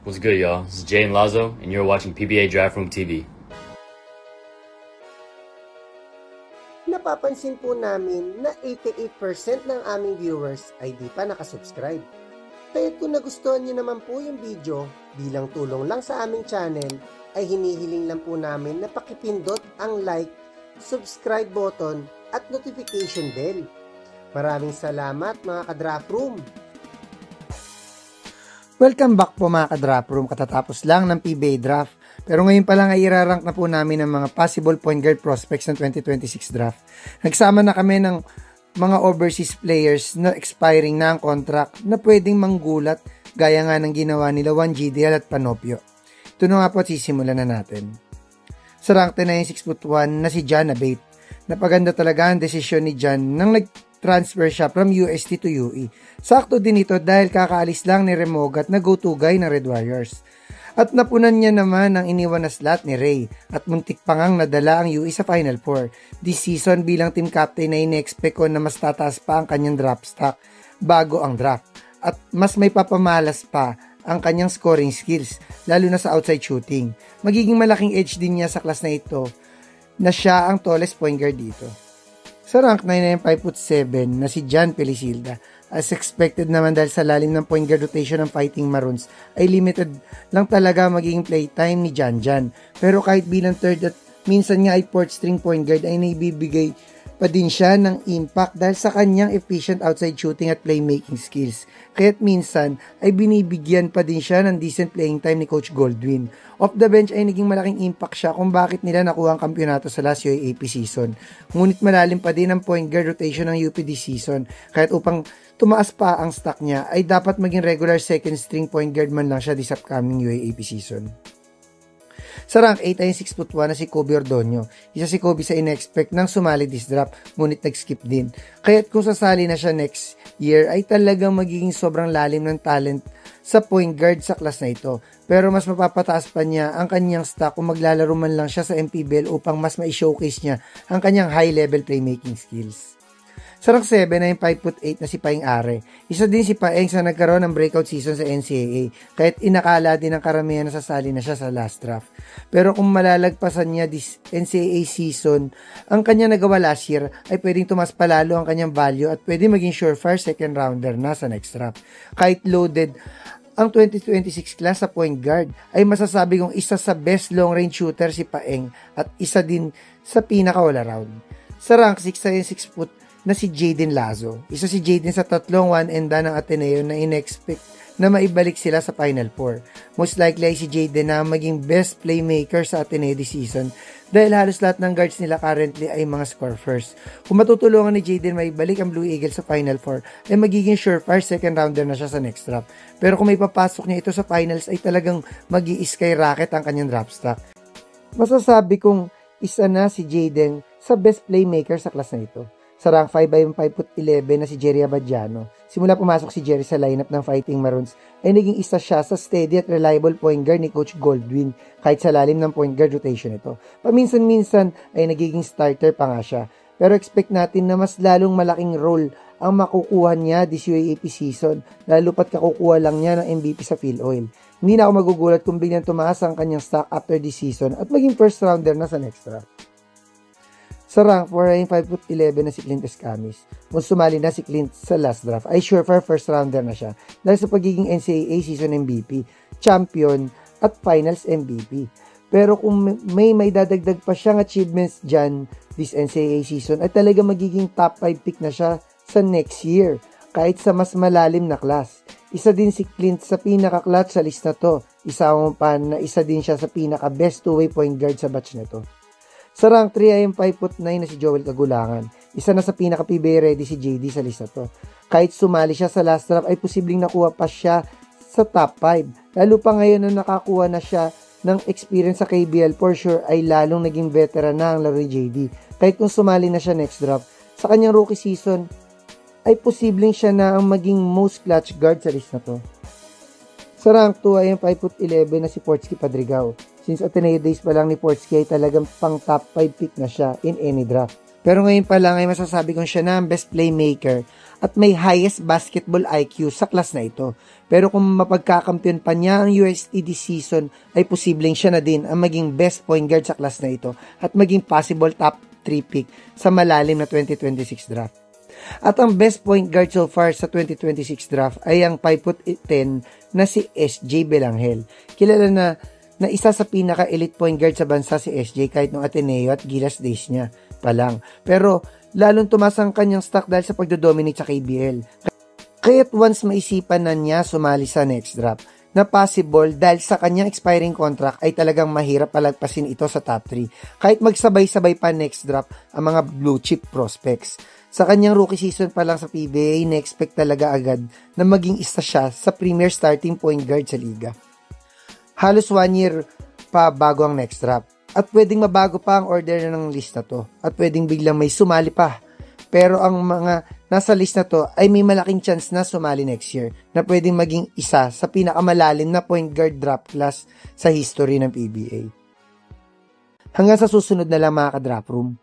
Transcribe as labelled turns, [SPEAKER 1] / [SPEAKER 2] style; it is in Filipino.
[SPEAKER 1] What's good, y'all? This is Jay and Lazo, and you're watching PBA Draft Room TV.
[SPEAKER 2] Napapansin po namin na 88% ng aming viewers ay di pa nakasubscribe. Kaya kung nagustuhan niyo naman po yung video, bilang tulong lang sa aming channel, ay hinihiling lang po namin na pakipindot ang like, subscribe button at notification bell. Maraming salamat mga ka-Draft Room! Welcome back po mga ka-Draft Room. Katatapos lang ng PBA Draft. Pero ngayon pa lang ay irarank na po namin ang mga possible point guard prospects ng 2026 draft. Nagsama na kami ng mga overseas players na expiring na ang contract na pwedeng manggulat gaya nga ng ginawa nila Juan GDL at Panopio. Ito na nga po at sisimulan na natin. Sa rank 10 na yung 6'1" na si John Abate. Napaganda talaga ang desisyon ni John nang nag-transfer siya from UST to UE. Sakto din ito dahil kakaalis lang ni Remogat na go-to guy ng Red Warriors. At napunan niya naman ang iniwan na slot ni Ray at muntik pa ngang nadala ang UE sa Final Four. This season bilang team captain na in-expect ko na mas tataas pa ang kanyang draft stock bago ang draft. At mas may papamalas pa ang kanyang scoring skills, lalo na sa outside shooting. Magiging malaking edge din niya sa class na ito na siya ang tallest point guard dito. Sa rank 9 na yung 5'7" na si John Pelisilda. As expected naman dahil sa lalim ng point guard rotation ng Fighting Maroons ay limited lang talaga magiging playtime ni Jan Jan. Pero kahit bilang third at minsan nga ay fourth string point guard ay naibibigay pa din siya ng impact dahil sa kanyang efficient outside shooting at playmaking skills. Kaya't minsan ay binibigyan pa din siya ng decent playing time ni Coach Goldwyn. Off the bench ay naging malaking impact siya kung bakit nila nakuha ang kampyonato sa last UAAP season. Ngunit malalim pa din ang point guard rotation ng UP this season. Kaya't upang tumaas pa ang stock niya ay dapat maging regular second string point guard man lang siya this upcoming UAAP season. Sa rank 8 ay 6'1" na si Kobe Ordonio. Isa si Kobe sa in-expect nang sumali this draft, ngunit nag-skip din. Kaya't kung sasali na siya next year ay talagang magiging sobrang lalim ng talent sa point guard sa class na ito. Pero mas mapapataas pa niya ang kanyang stock kung maglalaro man lang siya sa MPBL upang mas ma-showcase niya ang kanyang high-level playmaking skills. Sa rank 7 ay 5'8" na si Paeng Are. Isa din si Paeng sa nagkaroon ng breakout season sa NCAA, kahit inakala din ng karamihan na sasali na siya sa last draft. Pero kung malalagpasan niya this NCAA season, ang kanya nagawa last year ay pwedeng tumas palalo ang kanyang value at pwedeng maging surefire second rounder na sa next draft. Kahit loaded ang 2026 class sa point guard ay masasabi kong isa sa best long range shooter si Paeng at isa din sa pinaka all around. Sa rank 6 ay 6 foot na si Jaden Lazo. Isa si Jaden sa tatlong one-and-done ng Ateneo na in-expect na maibalik sila sa Final Four. Most likely ay si Jaden na maging best playmaker sa Ateneo this season dahil halos lahat ng guards nila currently ay mga score first. Kung matutulungan ni Jaden maibalik ang Blue Eagles sa Final Four, ay magiging surefire second rounder na siya sa next draft. Pero kung may papasok niya ito sa finals ay talagang mag-i-skyrocket ang kanyang draft stock. Masasabi kong isa na si Jaden sa best playmaker sa class na ito. Sa rank 5 ay 5'11" na si Jerry Abadiano. Simula pumasok si Jerry sa lineup ng Fighting Maroons ay naging isa siya sa steady at reliable point guard ni Coach Goldwyn kahit sa lalim ng point guard rotation ito. Paminsan-minsan ay nagiging starter pa nga siya. Pero expect natin na mas lalong malaking role ang makukuha niya this UAAP season lalo pat kakukuha lang niya ng MVP sa PhilOil. Hindi na ako magugulat kung biglang tumaas ang kanyang stock after this season at maging first rounder na sa next draft. Sa rank 4 ay 5'11" na si Clint Escamis. Kung sumali na si Clint sa last draft, ay sure for first rounder na siya dahil sa pagiging NCAA season MVP, champion at finals MVP. Pero kung may dadagdag pa siyang achievements dyan this NCAA season, ay talaga magiging top 5 pick na siya sa next year kahit sa mas malalim na class. Isa din si Clint sa pinaka-clutch sa list na to. Isa mo pa na isa din siya sa pinaka-best two-way point guard sa batch na to. Sa rank 3 ay 5'9" na si Joel Kagulangan. Isa na sa pinaka-PBA ready si JD sa lista to. Kahit sumali siya sa last draft ay posibleng nakuha pa siya sa top 5. Lalo pa ngayon na nakakuha na siya ng experience sa KBL, for sure ay lalong naging veteran na ang laro ni JD. Kahit kung sumali na siya next draft, sa kanyang rookie season ay posibleng siya na ang maging most clutch guard sa list na to. Sa rank 2 ay 5'11" na si Portsky Padrigao. Since Ateneo days pa lang ni Portsky ay talagang pang top 5 pick na siya in any draft. Pero ngayon pa lang ay masasabi kong siya na ang best playmaker at may highest basketball IQ sa class na ito. Pero kung mapagkakampiyon pa niya ang UST this season, ay posibleng siya na din ang maging best point guard sa class na ito at maging possible top 3 pick sa malalim na 2026 draft. At ang best point guard so far sa 2026 draft ay ang 5'10" na si SJ Belanghel. Kilala na isa sa pinaka-elite point guard sa bansa si SJ kahit nung Ateneo at Gilas days niya pa lang. Pero lalong tumaas ang kanyang stock dahil sa pagdodominate sa KBL. Kaya't once maisipan na niya sumali sa next draft, na possible dahil sa kanyang expiring contract ay talagang mahirap palagpasin ito sa top 3. Kahit magsabay-sabay pa next draft ang mga blue chip prospects. Sa kanyang rookie season pa lang sa PBA, na-expect talaga agad na maging isa siya sa premier starting point guard sa liga. Halos 1 year pa bago ang next draft. At pwedeng mabago pa ang order ng list na to. At pwedeng biglang may sumali pa. Pero ang mga nasa list na to ay may malaking chance na sumali next year na pwedeng maging isa sa pinakamalalim na point guard draft class sa history ng PBA. Hanggang sa susunod na lang mga ka-drop room.